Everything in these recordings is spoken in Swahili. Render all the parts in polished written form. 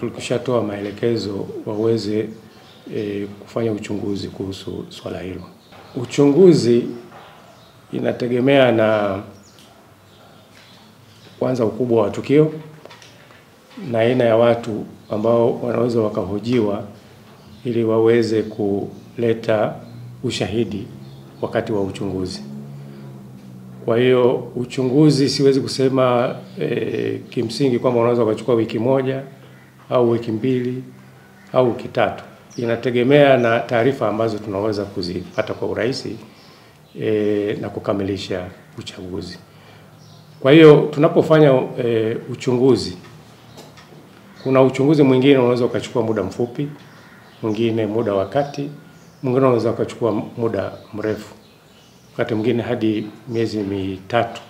tulikishatoa maelekezo waweze kufanya uchunguzi kuhusu swala hilo. Uchunguzi inategemea na kwanza ukubwa wa tukio na aina ya watu ambao wanaweza wakahojiwa ili waweze kuleta ushahidi wakati wa uchunguzi. Kwa hiyo uchunguzi siwezi kusema kimsingi kwamba unaweza kuchukua wiki moja au wiki mbili au wiki tatu. Inategemea na taarifa ambazo tunaweza kuzipata kwa urahisi na kukamilisha uchaguzi. Kwa hiyo tunapofanya uchunguzi, kuna uchunguzi mwingine unaweza ukachukua muda mfupi, mwingine muda wa kati, mwingine unaweza ukachukua muda mrefu, wakati mwingine hadi miezi mitatu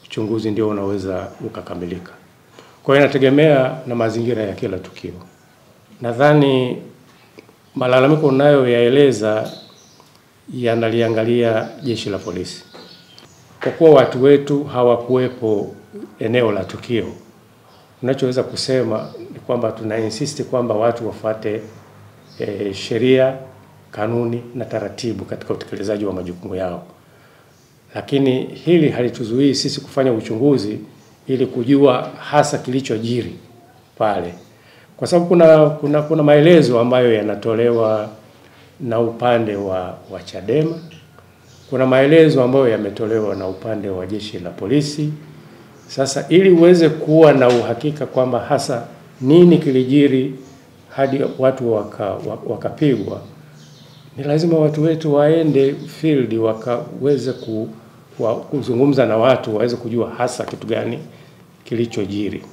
uchunguzi ndio unaweza ukakamilika. Kwa hiyo inategemea na mazingira ya kila tukio. Nadhani malalamiko unayoyaeleza yanaliangalia jeshi la polisi. Kwa kuwa watu wetu hawakuwepo eneo la tukio, tunachoweza kusema ni kwamba tunainsist kwamba watu wafuate sheria, kanuni na taratibu katika utekelezaji wa majukumu yao. Lakini hili halituzuii sisi kufanya uchunguzi ili kujua hasa kilichojiri pale. Kwa sababu kuna maelezo ambayo yanatolewa na upande wa Chadema, kuna maelezo ambayo yametolewa na upande wa jeshi la polisi. Sasa ili uweze kuwa na uhakika kwamba hasa nini kilijiri hadi watu wakapigwa, ni lazima watu wetu waende field wakaweze kuzungumza na watu waweze kujua hasa kitu gani kilichojiri.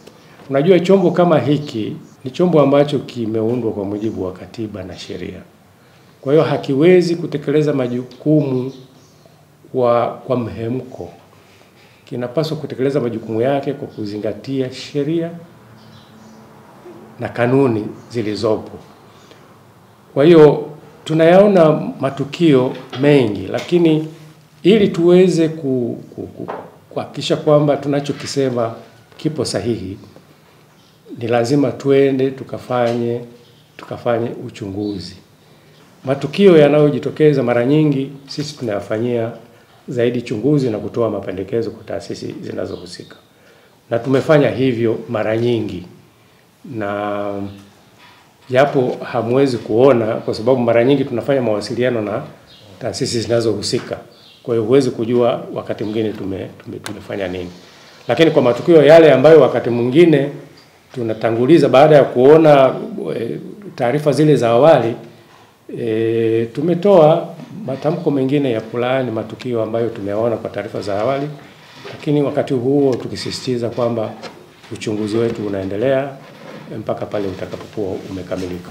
Unajua chombo kama hiki ni chombo ambacho kimeundwa kwa mujibu wa katiba na sheria. Kwa hiyo hakiwezi kutekeleza majukumu kwa mhemko. Kinapaswa kutekeleza majukumu yake kwa kuzingatia sheria na kanuni zilizopo. Kwa hiyo tunayaona matukio mengi, lakini ili tuweze kuhakikisha kwamba tunachokisema kipo sahihi, ni lazima tuende tukafanye uchunguzi. Matukio yanayojitokeza mara nyingi sisi tunayafanyia zaidi chunguzi na kutoa mapendekezo kwa taasisi zinazohusika. Na tumefanya hivyo mara nyingi. Na japo hamwezi kuona kwa sababu mara nyingi tunafanya mawasiliano na taasisi zinazohusika. Kwa hiyo huwezi kujua wakati mwingine tumefanya nini. Lakini kwa matukio yale ambayo wakati mwingine tunatanguliza baada ya kuona taarifa zile za awali, tumetoa matamko mengine ya kulaani matukio ambayo tumeona kwa taarifa za awali, lakini wakati huo tukisisitiza kwamba uchunguzi wetu unaendelea mpaka pale utakapokuwa umekamilika.